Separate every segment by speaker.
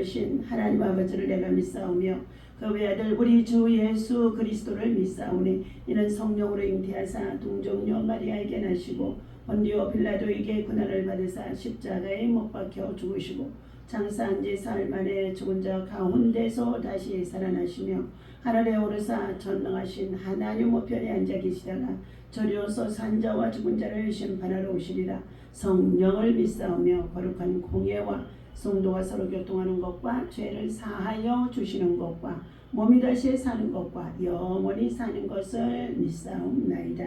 Speaker 1: 되신 하나님 아버지를 내가 믿사오며 그 외아들 우리 주 예수 그리스도를 믿사오니 이는 성령으로 잉태하사 동정녀 마리아에게 나시고 본디오 빌라도에게 고난을 받으사 십자가에 못 박혀 죽으시고 장사한 지 사흘 만에 죽은 자 가운데서 다시 살아나시며 하늘에 오르사 전능하신 하나님 우편에 앉아 계시다가 저리로서 산자와 죽은 자를 심판하러 오시리라. 성령을 믿사오며 거룩한 공예와 성도가 서로 교통하는 것과 죄를 사하여 주시는 것과 몸이 다시 사는 것과 영원히 사는 것을 믿사옵나이다.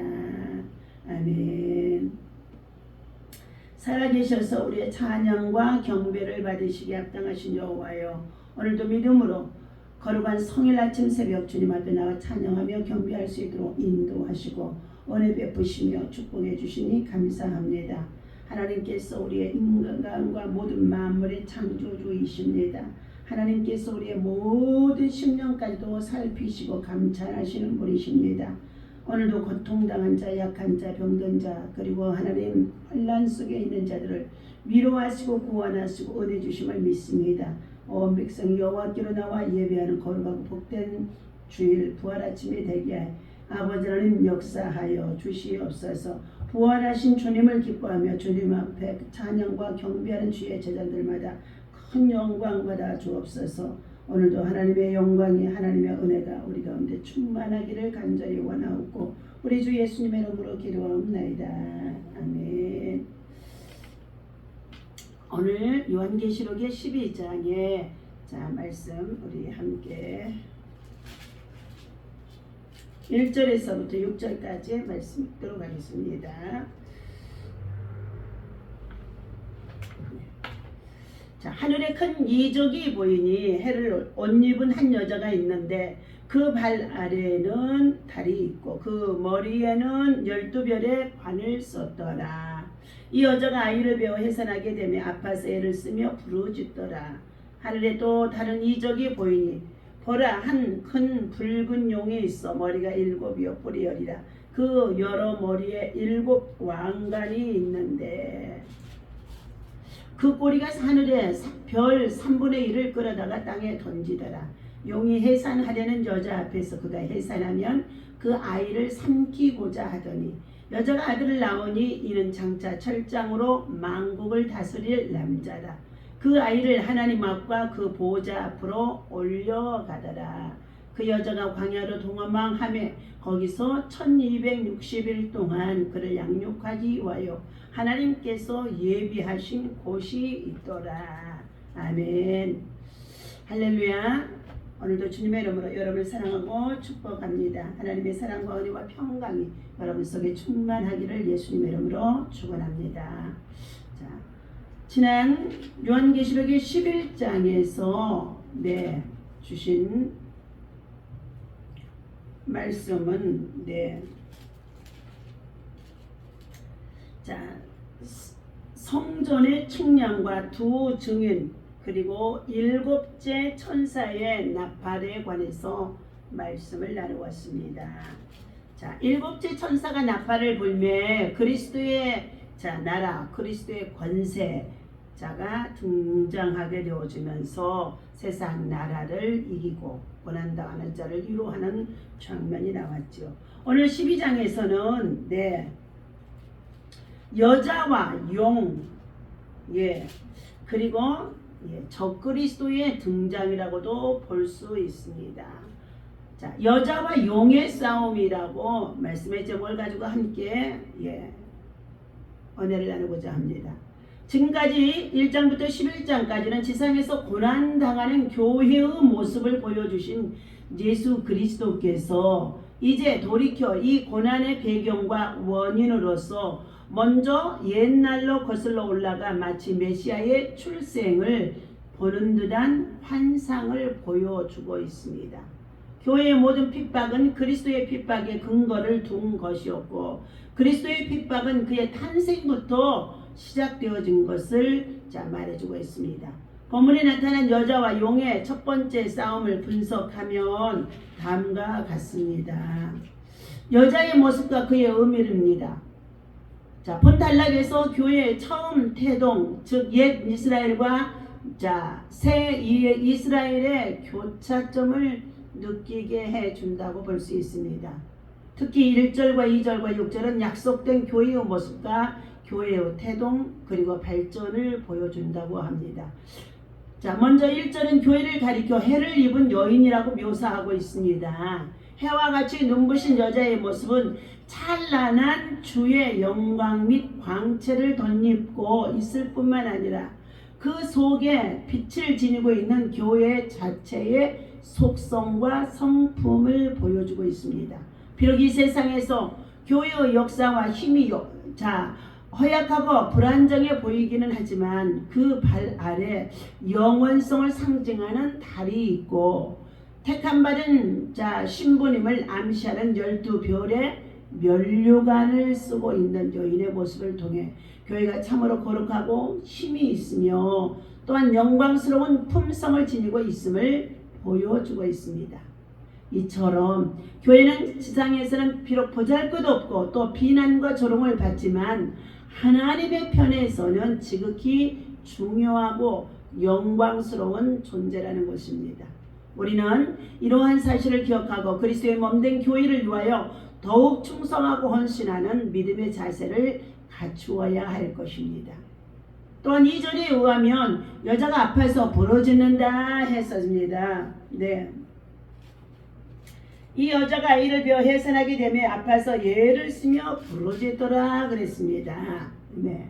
Speaker 1: 아멘. 살아계셔서 우리의 찬양과 경배를 받으시기에 합당하신 여호와여, 오늘도 믿음으로 거룩한 성일 아침 새벽 주님 앞에 나와 찬양하며 경배할 수 있도록 인도하시고 은혜 베푸시며 축복해 주시니 감사합니다. 하나님께서 우리의 인간과 모든 만물의 창조주이십니다. 하나님께서 우리의 모든 심령까지도 살피시고 감찰하시는 분이십니다. 오늘도 고통당한 자, 약한 자, 병든 자, 그리고 하나님 환난 속에 있는 자들을 위로하시고 구원하시고 은혜 주심을 믿습니다. 온 백성이 여호와께로 나와 예배하는 거룩하고 복된 주일 부활 아침이 되게 아버지 하나님 역사하여 주시옵소서. 부활하신 주님을 기뻐하며 주님 앞에 찬양과 경배하는 주의 제자들마다 큰 영광 받아 주옵소서. 오늘도 하나님의 영광이 하나님의 은혜가 우리 가운데 충만하기를 간절히 원하옵고 우리 주 예수님의 이름으로 기도하옵나이다. 아멘. 오늘 요한계시록의 12장의 말씀 우리 함께 1절에서부터 6절까지 말씀 읽도록 하겠습니다. 자, 하늘에 큰 이적이 보이니 해를 옷 입은 한 여자가 있는데 그 발 아래에는 달이 있고 그 머리에는 12별의 관을 썼더라. 이 여자가 아이를 베어 해산하게 되며 아파서 애를 쓰며 부르짖더라. 하늘에 또 다른 이적이 보이니 보라, 한 큰 붉은 용이 있어 머리가 7이요 뿔이 10이라. 그 여러 머리에 7 왕관이 있는데 그 꼬리가 하늘에 별 3분의 1을 끌어다가 땅에 던지더라. 용이 해산하려는 여자 앞에서 그가 해산하면 그 아이를 삼키고자 하더니 여자가 아들을 낳으니 이는 장차 철장으로 만국을 다스릴 남자다. 그 아이를 하나님 앞과 그 보호자 앞으로 올려가더라. 그 여자가 광야로 도망하며 거기서 1260일 동안 그를 양육하기 위하여 하나님께서 예비하신 곳이 있더라. 아멘. 할렐루야. 오늘도 주님의 이름으로 여러분을 사랑하고 축복합니다. 하나님의 사랑과 은혜와 평강이 여러분 속에 충만하기를 예수님의 이름으로 축원합니다. 자, 지난 요한계시록의 11장에서 주신 말씀은 성전의 측량과 두 증인 그리고 7째 천사의 나팔에 관해서 말씀을 나누었습니다. 자, 7째 천사가 나팔을 불매 그리스도의 나라, 그리스도의 권세자가 등장하게 되어지면서 세상 나라를 이기고 고난당하는 자를 위로하는 장면이 나왔죠. 오늘 12장에서는 여자와 용, 그리고 적그리스도의 등장이라고도 볼 수 있습니다. 자, 여자와 용의 싸움이라고 말씀의 제목을 가지고 함께 은혜를 나누고자 합니다. 지금까지 1장부터 11장까지는 지상에서 고난당하는 교회의 모습을 보여주신 예수 그리스도께서 이제 돌이켜 이 고난의 배경과 원인으로서 먼저 옛날로 거슬러 올라가 마치 메시아의 출생을 보는 듯한 환상을 보여주고 있습니다. 교회의 모든 핍박은 그리스도의 핍박에 근거를 둔 것이었고 그리스도의 핍박은 그의 탄생부터 시작되어진 것을 말해주고 있습니다. 본문에 나타난 여자와 용의 첫 번째 싸움을 분석하면 다음과 같습니다. 여자의 모습과 그의 의미입니다. 자, 본 단락에서 교회의 처음 태동, 즉 옛 이스라엘과 자, 새 이스라엘의 교차점을 느끼게 해준다고 볼 수 있습니다. 특히 1절과 2절과 6절은 약속된 교회의 모습과 교회의 태동 그리고 발전을 보여준다고 합니다. 자, 먼저 1절은 교회를 가리켜 해를 입은 여인이라고 묘사하고 있습니다. 해와 같이 눈부신 여자의 모습은 찬란한 주의 영광 및 광채를 덧입고 있을 뿐만 아니라 그 속에 빛을 지니고 있는 교회 자체의 속성과 성품을 보여주고 있습니다. 비록 이 세상에서 교회의 역사와 힘이 허약하고 불안정해 보이기는 하지만 그 발 아래 영원성을 상징하는 달이 있고 택함 받은 신부님을 암시하는 12별의 면류관을 쓰고 있는 여인의 모습을 통해 교회가 참으로 거룩하고 힘이 있으며 또한 영광스러운 품성을 지니고 있음을 보여주고 있습니다. 이처럼 교회는 지상에서는 비록 보잘것없고 또 비난과 조롱을 받지만 하나님의 편에서는 지극히 중요하고 영광스러운 존재라는 것입니다. 우리는 이러한 사실을 기억하고 그리스도의 몸된 교회를 위하여 더욱 충성하고 헌신하는 믿음의 자세를 갖추어야 할 것입니다. 또한 2절에 의하면 여자가 아파서 부러지는다 했습니다. 네. 이 여자가 아이를 베어 해산하게 되며 아파서 예를 쓰며 부러지더라 그랬습니다. 네.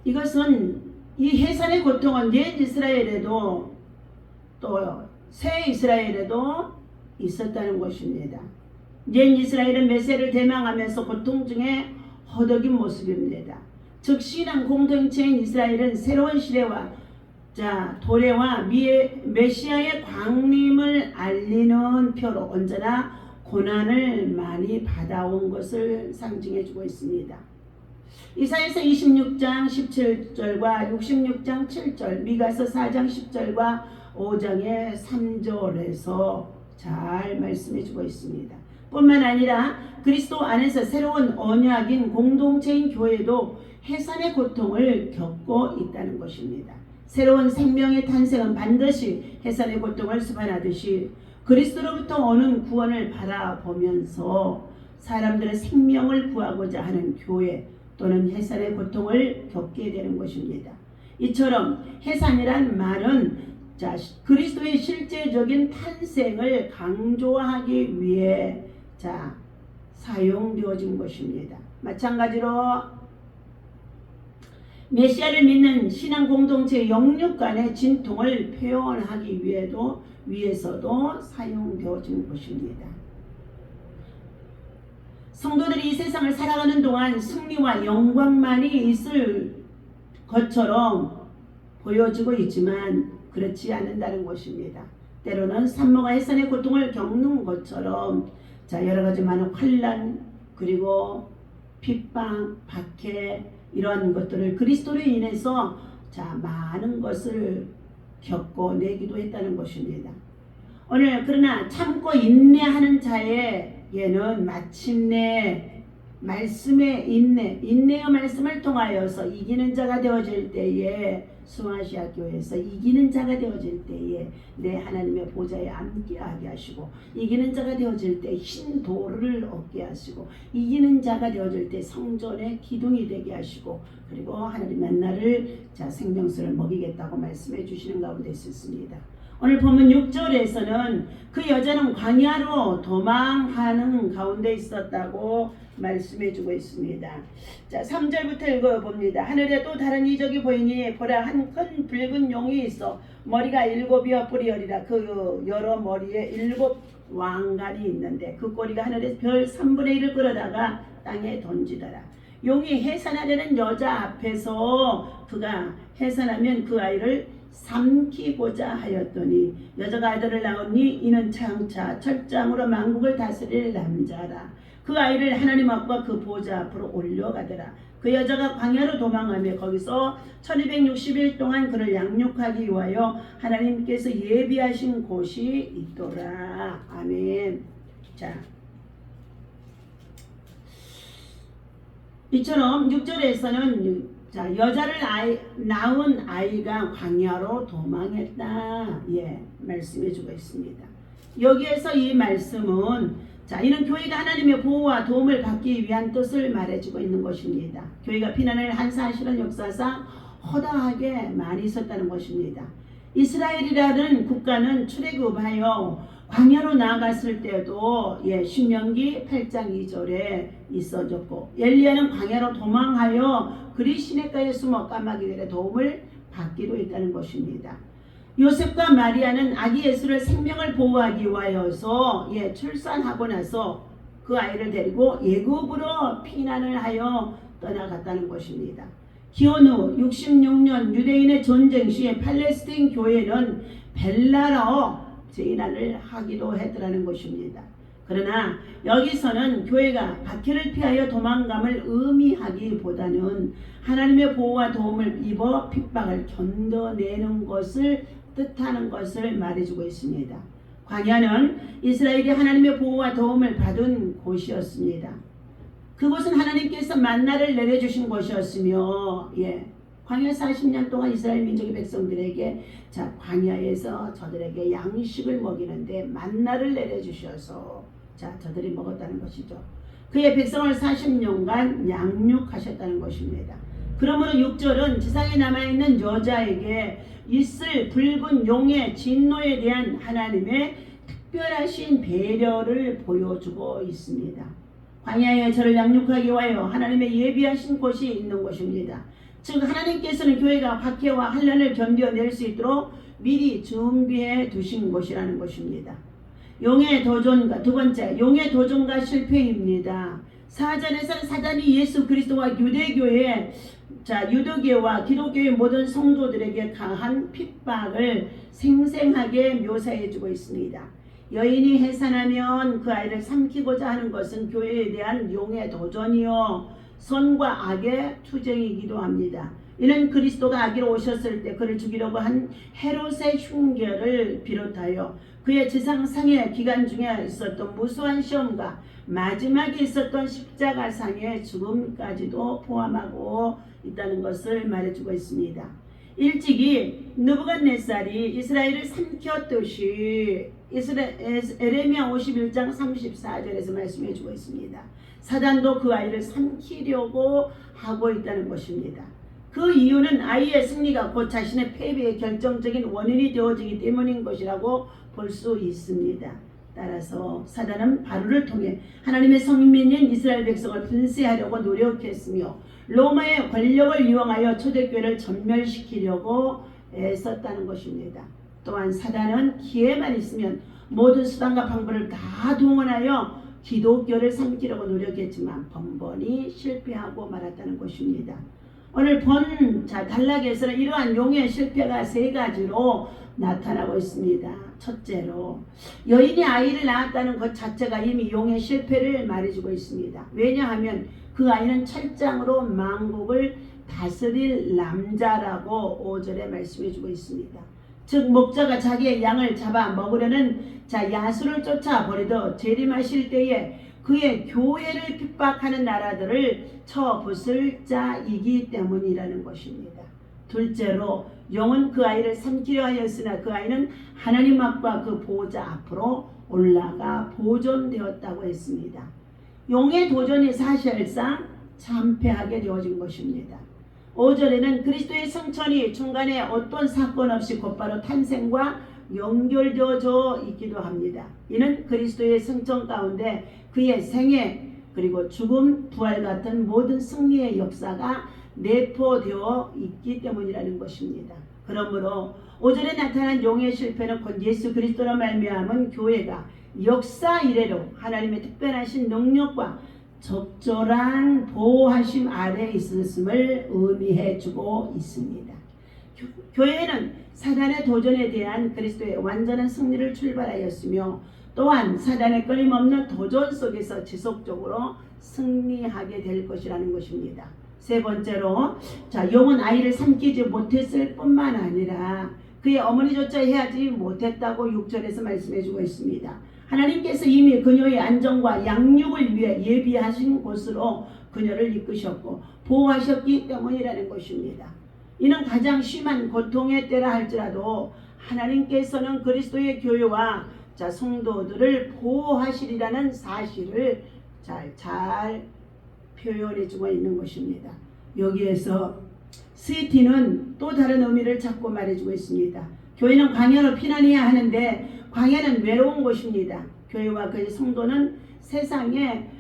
Speaker 1: 이것은 이 해산의 고통은 옛 이스라엘에도 또 새 이스라엘에도 있었다는 것입니다. 옛 이스라엘은 메시아를 대망하면서 고통 중에 허덕인 모습입니다. 즉 신앙 공동체인 이스라엘은 새로운 시대와 도래와 메시아의 광림을 알리는 표로 언제나 고난을 많이 받아온 것을 상징해주고 있습니다. 이사야서 26장 17절과 66장 7절, 미가서 4장 10절과 5장의 3절에서 잘 말씀해주고 있습니다. 뿐만 아니라 그리스도 안에서 새로운 언약인 공동체인 교회도 해산의 고통을 겪고 있다는 것입니다. 새로운 생명의 탄생은 반드시 해산의 고통을 수반하듯이 그리스도로부터 오는 구원을 바라보면서 사람들의 생명을 구하고자 하는 교회 또는 해산의 고통을 겪게 되는 것입니다. 이처럼 해산이란 말은 그리스도의 실제적인 탄생을 강조하기 위해 사용되어진 것입니다. 마찬가지로 메시아를 믿는 신앙 공동체의 영육 간의 진통을 표현하기 위해서도 사용되어진 것입니다. 성도들이 이 세상을 살아가는 동안 승리와 영광만이 있을 것처럼 보여지고 있지만 그렇지 않는다는 것입니다. 때로는 산모가 해산의 고통을 겪는 것처럼 여러 가지 많은 환난 그리고 핍박, 박해 이러한 것들을 그리스도로 인해서 많은 것을 겪어내기도 했다는 것입니다. 오늘 그러나 참고 인내하는 자에게는 마침내 말씀의 인내의 말씀을 통하여서 이기는 자가 되어질 때에 수아시아 교회에서 이기는 자가 되어질 때에 내 하나님의 보좌에 앉게하게 하시고 이기는 자가 되어질 때 흰 돌을 얻게 하시고 이기는 자가 되어질 때 성전의 기둥이 되게 하시고 그리고 하나님 만나를 생명수를 먹이겠다고 말씀해 주시는 가운데 있었습니다. 오늘 보면 6절에서는 그 여자는 광야로 도망하는 가운데 있었다고 말씀해주고 있습니다. 3절부터 읽어봅니다. 하늘에 또 다른 이적이 보이니 보라 한 큰 붉은 용이 있어 머리가 7이어 뿔이어리라. 그 여러 머리에 7 왕관이 있는데 그 꼬리가 하늘에서 별 3분의 1을 끌어다가 땅에 던지더라. 용이 해산하려는 여자 앞에서 그가 해산하면 그 아이를 삼키고자 하였더니 여자가 아들을 낳으니 이는 장차 철장으로 만국을 다스릴 남자라. 그 아이를 하나님 앞과 그 보좌 앞으로 올려가더라. 그 여자가 광야로 도망하며 거기서 1260일 동안 그를 양육하기 위하여 하나님께서 예비하신 곳이 있더라. 아멘. 이처럼 6절에서는 자, 여자를 낳은 아이가 광야로 도망했다. 예, 말씀해 주고 있습니다. 여기에서 이 말씀은 자, 이는 교회가 하나님의 보호와 도움을 받기 위한 뜻을 말해주고 있는 것입니다. 교회가 피난을 한 사실은 역사상 허다하게 많이 있었다는 것입니다. 이스라엘이라는 국가는 출애굽하여 광야로 나아갔을 때도 신명기 8장 2절에 있어졌고, 엘리야는 광야로 도망하여 그리 시냇가에 숨어 까마귀들의 도움을 받기로 했다는 것입니다. 요셉과 마리아는 아기 예수를 생명을 보호하기 위하여서 출산하고 나서 그 아이를 데리고 예굽으로 피난을 하여 떠나갔다는 것입니다. 기원 후 66년 유대인의 전쟁 시에 팔레스틴 교회는 벨라라어 재난을 하기도 했더라는 것입니다. 그러나 여기서는 교회가 박해를 피하여 도망감을 의미하기보다는 하나님의 보호와 도움을 입어 핍박을 견뎌내는 것을 뜻하는 것을 말해주고 있습니다. 광야는 이스라엘이 하나님의 보호와 도움을 받은 곳이었습니다. 그곳은 하나님께서 만나를 내려주신 곳이었으며 광야 40년 동안 이스라엘 민족의 백성들에게 광야에서 저들에게 양식을 먹이는데 만나를 내려주셔서 저들이 먹었다는 것이죠. 그의 백성을 40년간 양육하셨다는 것입니다. 그러므로 6절은 지상에 남아있는 여자에게 있을 붉은 용의 진노에 대한 하나님의 특별하신 배려를 보여주고 있습니다. 광야에 저를 양육하기 위하여 하나님의 예비하신 곳이 있는 것입니다. 즉 하나님께서는 교회가 박해와 환난을 견뎌낼 수 있도록 미리 준비해 두신 곳이라는 것입니다. 용의 도전과 두 번째, 용의 도전과 실패입니다. 4절에서는 사단이 예수 그리스도와 유대교회 유대교와 기독교의 모든 성도들에게 강한 핍박을 생생하게 묘사해 주고 있습니다. 여인이 해산하면 그 아이를 삼키고자 하는 것은 교회에 대한 용의 도전이요 선과 악의 투쟁이기도 합니다. 이는 그리스도가 아기로 오셨을 때 그를 죽이려고 한 헤롯의 흉계를 비롯하여 그의 지상상의 기간 중에 있었던 무수한 시험과 마지막에 있었던 십자가상의 죽음까지도 포함하고 있다는 것을 말해주고 있습니다. 일찍이 느부갓네살이 이스라엘을 삼켰듯이 에레미야 51장 34절에서 말씀해주고 있습니다. 사단도 그 아이를 삼키려고 하고 있다는 것입니다. 그 이유는 아이의 승리가 곧 자신의 패배의 결정적인 원인이 되어지기 때문인 것이라고 볼 수 있습니다. 따라서 사단은 바로를 통해 하나님의 성민인 이스라엘 백성을 분쇄하려고 노력했으며 로마의 권력을 이용하여 초대교회를 전멸시키려고 애썼다는 것입니다. 또한 사단은 기회만 있으면 모든 수단과 방법을 다 동원하여 기독교를 삼키려고 노력했지만 번번이 실패하고 말았다는 것입니다. 오늘 본 단락에서는 이러한 용의 실패가 세 가지로 나타나고 있습니다. 첫째로 여인이 아이를 낳았다는 것 자체가 이미 용의 실패를 말해주고 있습니다. 왜냐하면 그 아이는 철장으로 만국을 다스릴 남자라고 5절에 말씀해주고 있습니다. 즉 목자가 자기의 양을 잡아 먹으려는 야수를 쫓아버리듯 재림하실 때에 그의 교회를 핍박하는 나라들을 쳐부술 자이기 때문이라는 것입니다. 둘째로 용은 그 아이를 삼키려 하였으나 그 아이는 하나님 앞과 그 보호자 앞으로 올라가 보존되었다고 했습니다. 용의 도전이 사실상 참패하게 되어진 것입니다. 5절에는 그리스도의 성천이 중간에 어떤 사건 없이 곧바로 탄생과 연결되어져 있기도 합니다. 이는 그리스도의 성천 가운데 그의 생애 그리고 죽음, 부활 같은 모든 승리의 역사가 내포되어 있기 때문이라는 것입니다. 그러므로 5절에 나타난 용의 실패는 곧 예수 그리스도로 말미암은 교회가 역사 이래로 하나님의 특별하신 능력과 적절한 보호하심 아래에 있었음을 의미해 주고 있습니다. 교회는 사단의 도전에 대한 그리스도의 완전한 승리를 출발하였으며 또한 사단의 끊임없는 도전 속에서 지속적으로 승리하게 될 것이라는 것입니다. 세 번째로 용은 아이를 삼키지 못했을 뿐만 아니라 그의 어머니조차 해하지 못했다고 6절에서 말씀해주고 있습니다. 하나님께서 이미 그녀의 안정과 양육을 위해 예비하신 곳으로 그녀를 이끄셨고 보호하셨기 때문이라는 것입니다. 이는 가장 심한 고통의 때라 할지라도 하나님께서는 그리스도의 교회와 성도들을 보호하시리라는 사실을 잘 표현해주고 있는 것입니다. 여기에서 스위티는 또 다른 의미를 찾고 말해주고 있습니다. 교회는 광야로 피난해야 하는데 광야는 외로운 곳입니다. 교회와 그의 성도는 세상에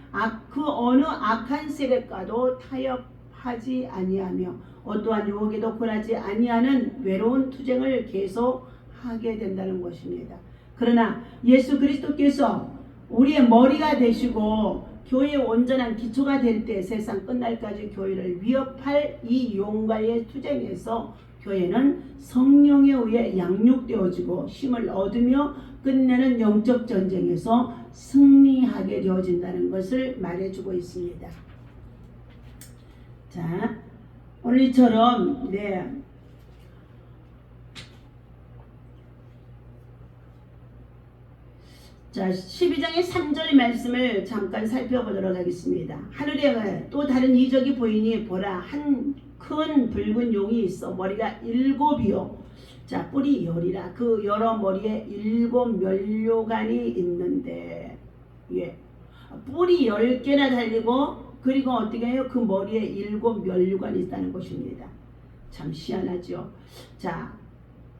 Speaker 1: 그 어느 악한 세력과도 타협하지 아니하며 어떠한 유혹에도 굴하지 아니하는 외로운 투쟁을 계속하게 된다는 것입니다. 그러나 예수 그리스도께서 우리의 머리가 되시고 교회의 온전한 기초가 될 때 세상 끝날까지 교회를 위협할 이 용과의 투쟁에서 교회는 성령에 의해 양육되어지고 힘을 얻으며 끝내는 영적 전쟁에서 승리하게 되어진다는 것을 말해주고 있습니다. 자, 오늘처럼 12장의 3절 말씀을 잠깐 살펴보도록 하겠습니다. 하늘에 또 다른 이적이 보이니 보라 한 큰 붉은 용이 있어 머리가 7이요 뿔이 10이라 그 여러 머리에 7 면류관이 있는데 뿔이 10개나 달리고 그리고 어떻게 해요? 그 머리에 7 면류관이 있다는 것입니다. 참 희한하죠.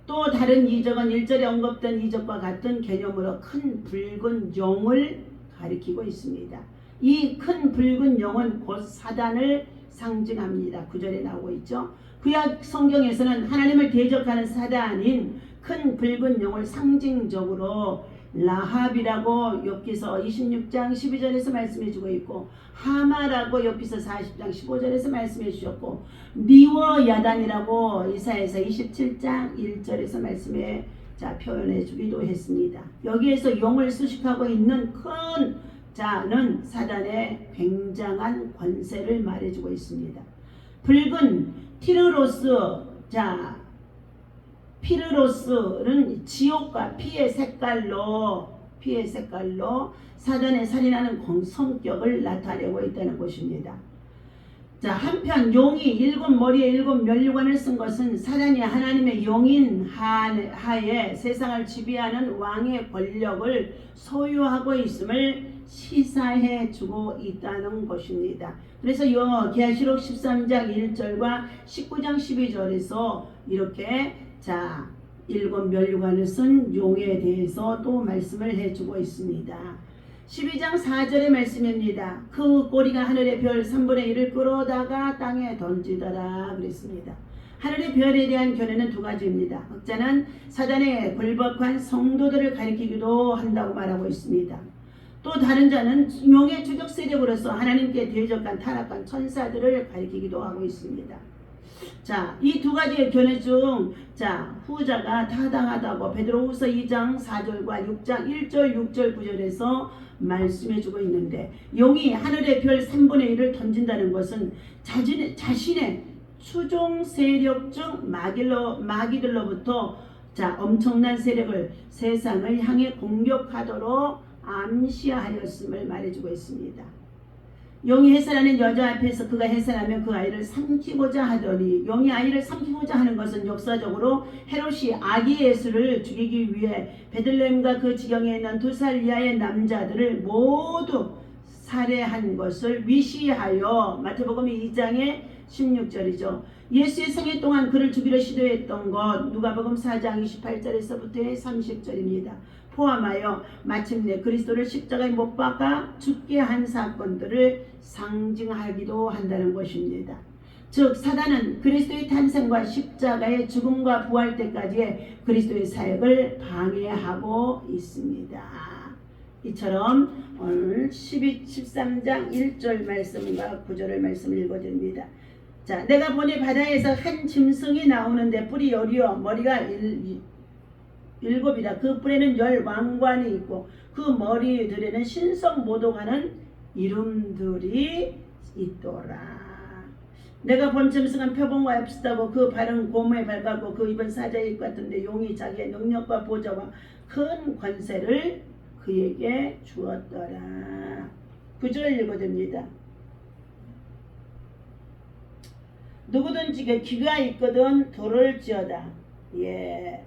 Speaker 1: 또 다른 이적은 1절에 언급된 이적과 같은 개념으로 큰 붉은 용을 가리키고 있습니다. 이 큰 붉은 용은 곧 사단을 상징합니다. 9절에 나오고 있죠. 구약 성경에서는 하나님을 대적하는 사단인 큰 붉은 용을 상징적으로 라합이라고 욥기서 26장 12절에서 말씀해주고 있고 하마라고 욥기서 40장 15절에서 말씀해 주셨고 니워 야단이라고 이사야서 27장 1절에서 말씀해 표현해 주기도 했습니다. 여기에서 용을 수식하고 있는 큰 자는 사단의 굉장한 권세를 말해주고 있습니다. 붉은 피르로스는 지옥과 피의 색깔로 사단의 살인하는 성격을 나타내고 있다는 것입니다. 한편 용이 7 머리에 7 면류관을 쓴 것은 사단이 하나님의 용인 하에 세상을 지배하는 왕의 권력을 소유하고 있음을 시사해 주고 있다는 것입니다. 그래서 계시록 13장 1절과 19장 12절에서 이렇게 7 면류관을 쓴 용에 대해서 또 말씀을 해주고 있습니다. 12장 4절의 말씀입니다. 그 꼬리가 하늘의 별 3분의 1을 끌어다가 땅에 던지더라 그랬습니다. 하늘의 별에 대한 견해는 두 가지입니다. 학자는 사단의 굴복한 성도들을 가리키기도 한다고 말하고 있습니다. 또 다른 자는 용의 추적 세력으로서 하나님께 대적한 타락한 천사들을 가리키기도 하고 있습니다. 이 두 가지의 견해 중 후자가 타당하다고 베드로후서 2장 4절과 6장 1절 6절 9절에서 말씀해주고 있는데 용이 하늘의 별 3분의 1을 던진다는 것은 자신의 추종 세력 중 마귀들로부터 엄청난 세력을 세상을 향해 공격하도록 암시하였음을 말해주고 있습니다. 용이 해산하는 여자 앞에서 그가 해산하면 그 아이를 삼키고자 하더니 용이 아이를 삼키고자 하는 것은 역사적으로 헤롯이 아기 예수를 죽이기 위해 베들레헴과 그 지경에 있는 2살 이하의 남자들을 모두 살해한 것을 위시하여 마태복음 2장의 16절이죠. 예수의 생애 동안 그를 죽이려 시도했던 것 누가복음 4장 28절에서부터의 30절입니다. 포함하여 마침내 그리스도를 십자가에 못 박아 죽게 한 사건들을 상징하기도 한다는 것입니다. 즉 사단은 그리스도의 탄생과 십자가의 죽음과 부활 때까지의 그리스도의 사역을 방해하고 있습니다. 이처럼 오늘 13장 1절 말씀과 9절의 말씀을 읽어드립니다. 내가 보니 바다에서 한 짐승이 나오는데 뿔이 10이요 머리가 7이라 그 뿔에는 10 왕관이 있고 그 머리들에는 신성 모독하는 이름들이 있더라. 내가 본 짐승은 표범과 엽시다고 그 발은 고무의 발 같고 그 입은 사자의 입 같은데 용이 자기의 능력과 보좌와 큰 권세를 그에게 주었더라. 9절 읽어줍니다. 누구든지 귀가 있거든 들을지어다. 예.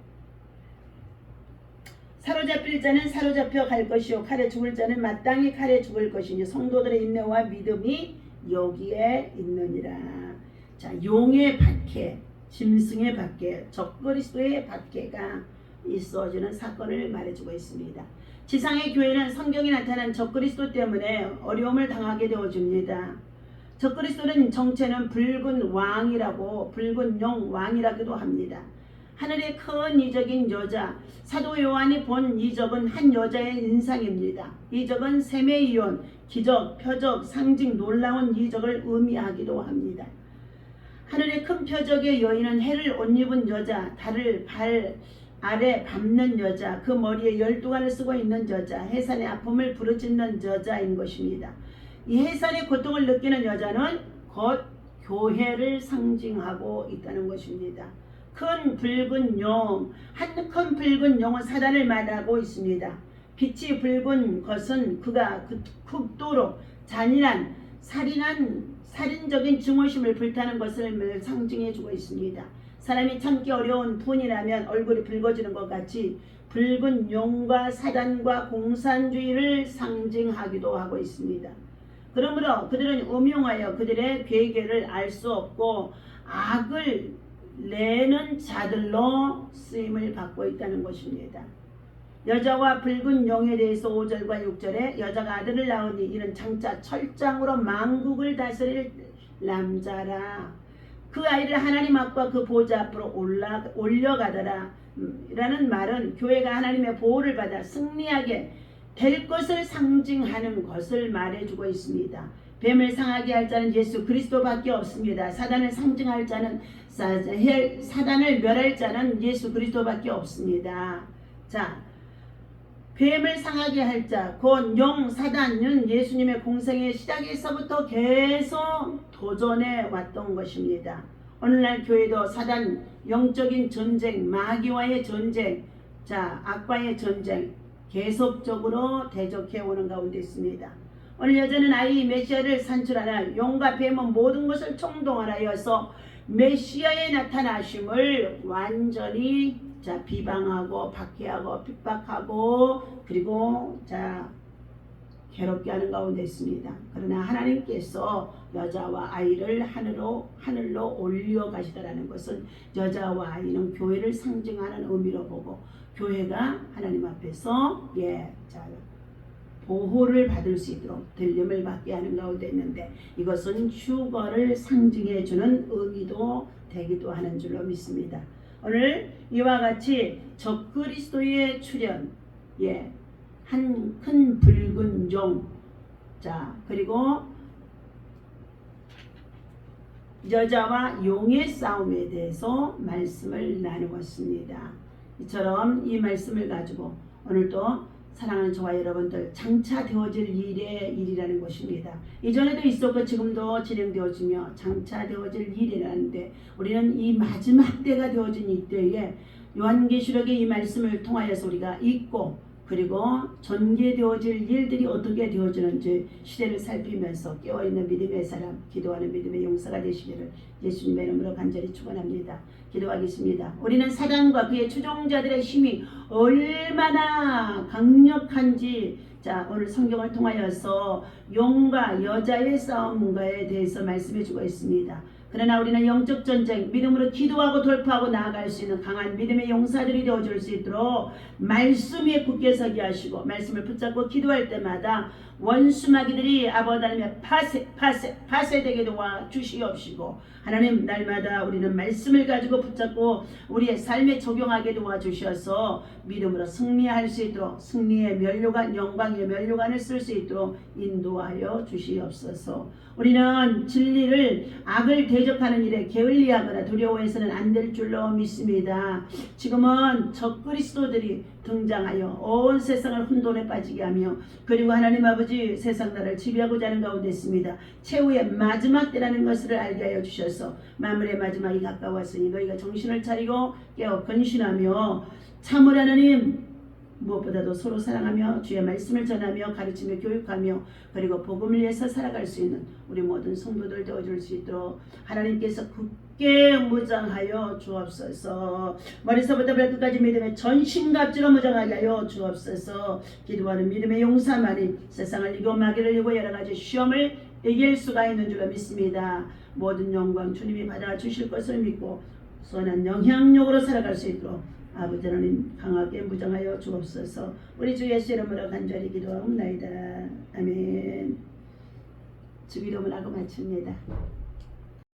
Speaker 1: 사로잡힐 자는 사로잡혀 갈 것이요 칼에 죽을 자는 마땅히 칼에 죽을 것이니 성도들의 인내와 믿음이 여기에 있느니라. 자, 용의 박해, 짐승의 박해, 적그리스도의 박해가 있어지는 사건을 말해주고 있습니다. 지상의 교회는 성경에 나타난 적그리스도 때문에 어려움을 당하게 되어줍니다. 적그리스도는 정체는 붉은 왕이라고, 붉은 용 왕이라고도 합니다. 하늘의 큰 이적인 여자, 사도 요한이 본 이적은 한 여자의 인상입니다. 이적은 셈의 이론, 기적, 표적, 상징, 놀라운 이적을 의미하기도 합니다. 하늘의 큰 표적의 여인은 해를 옷 입은 여자, 달을 발 아래 밟는 여자, 그 머리에 12관을 쓰고 있는 여자, 해산의 아픔을 부르짖는 여자인 것입니다. 이 해산의 고통을 느끼는 여자는 곧 교회를 상징하고 있다는 것입니다. 큰 붉은 용, 한 큰 붉은 용은 사단을 말하고 있습니다. 빛이 붉은 것은 그가 극도로 잔인한 살인적인 증오심을 불타는 것을 상징해주고 있습니다. 사람이 참기 어려운 분이라면 얼굴이 붉어지는 것 같이 붉은 용과 사단과 공산주의를 상징하기도 하고 있습니다. 그러므로 그들은 음흉하여 그들의 괴계를 알 수 없고 악을 내는 자들로 쓰임을 받고 있다는 것입니다. 여자와 붉은 용에 대해서 5절과 6절에 여자가 아들을 낳으니 이는 장차 철장으로 만국을 다스릴 남자라. 그 아이를 하나님 앞과 그 보좌 앞으로 올려가더라 라는 말은 교회가 하나님의 보호를 받아 승리하게 될 것을 상징하는 것을 말해주고 있습니다. 뱀을 상하게 할 자는 예수 그리스도밖에 없습니다. 사단을 상징할 자는 사단을 멸할 자는 예수 그리스도밖에 없습니다. 자, 뱀을 상하게 할 자, 곧 용, 사단은 예수님의 공생의 시작에서부터 계속 도전해 왔던 것입니다. 오늘날 교회도 사단, 영적인 전쟁, 마귀와의 전쟁, 자, 악과의 전쟁 계속적으로 대적해 오는 가운데 있습니다. 오늘 여자는 아이 메시아를 산출하나 용과 뱀은 모든 것을 총동원하여서 메시아의 나타나심을 완전히 비방하고 박해하고 핍박하고 그리고 괴롭게 하는 가운데 있습니다. 그러나 하나님께서 여자와 아이를 하늘로 올려 가시더라는 것은 여자와 아이는 교회를 상징하는 의미로 보고 교회가 하나님 앞에서 보호를 받을 수 있도록 들림을 받게 하는 가운데 있는데 이것은 휴거를 상징해 주는 의미도 되기도 하는 줄로 믿습니다. 오늘 이와 같이 적그리스도의 출현, 한 큰 붉은 용, 그리고 여자와 용의 싸움에 대해서 말씀을 나누었습니다. 이처럼 이 말씀을 가지고 오늘도 사랑하는 저와 여러분들 장차 되어질 일이라는 것입니다. 이전에도 있었고 지금도 진행되어지며 장차 되어질 일이라는데 우리는 이 마지막 때가 되어진 이때에 요한계시록의 이 말씀을 통하여서 우리가 읽고 그리고 전개되어질 일들이 어떻게 되어지는지 시대를 살피면서 깨어있는 믿음의 사람, 기도하는 믿음의 용사가 되시기를 예수님의 이름으로 간절히 축원합니다. 기도하겠습니다. 우리는 사단과 그의 추종자들의 힘이 얼마나 강력한지 오늘 성경을 통하여서 용과 여자의 싸움과에 대해서 말씀해주고 있습니다. 그러나 우리는 영적 전쟁, 믿음으로 기도하고 돌파하고 나아갈 수 있는 강한 믿음의 용사들이 되어줄 수 있도록 말씀 위에 굳게 서게 하시고 말씀을 붙잡고 기도할 때마다 원수 마귀들이 아버지 하나님의 파쇄되게 도와주시옵시고 하나님 날마다 우리는 말씀을 가지고 붙잡고 우리의 삶에 적용하게 도와주셔서 믿음으로 승리할 수 있도록 승리의 면류관, 영광의 면류관을 쓸 수 있도록 인도하여 주시옵소서. 우리는 진리를 악을 대적하는 일에 게을리하거나 두려워해서는 안 될 줄로 믿습니다. 지금은 적그리스도들이 등장하여 온 세상을 혼돈에 빠지게 하며 그리고 하나님 아버지 세상 나라를 지배하고자 하는 가운데 있습니다. 최후의 마지막 때라는 것을 알게 하여 주셔서 만물의 마지막이 가까웠으니 너희가 정신을 차리고 깨어 근신하며 참으로 하나님 무엇보다도 서로 사랑하며 주의 말씀을 전하며 가르치며 교육하며 그리고 복음을 위해서 살아갈 수 있는 우리 모든 성도들 되어줄 수 있도록 하나님께서 굳게 무장하여 주옵소서. 머리서부터 발끝까지 믿음의 전신갑주로 무장하게 하여 주옵소서. 기도하는 믿음의 용사만이 세상을 이기고 마귀를 이기고 여러가지 시험을 이길 수가 있는 줄로 믿습니다. 모든 영광 주님이 받아주실 것을 믿고 선한 영향력으로 살아갈 수 있도록 아버지 하나님 강하게 무장하여 주옵소서. 우리 주 예수 이름으로 간절히 기도하옵나이다. 아멘. 주 이름을 하고 마칩니다.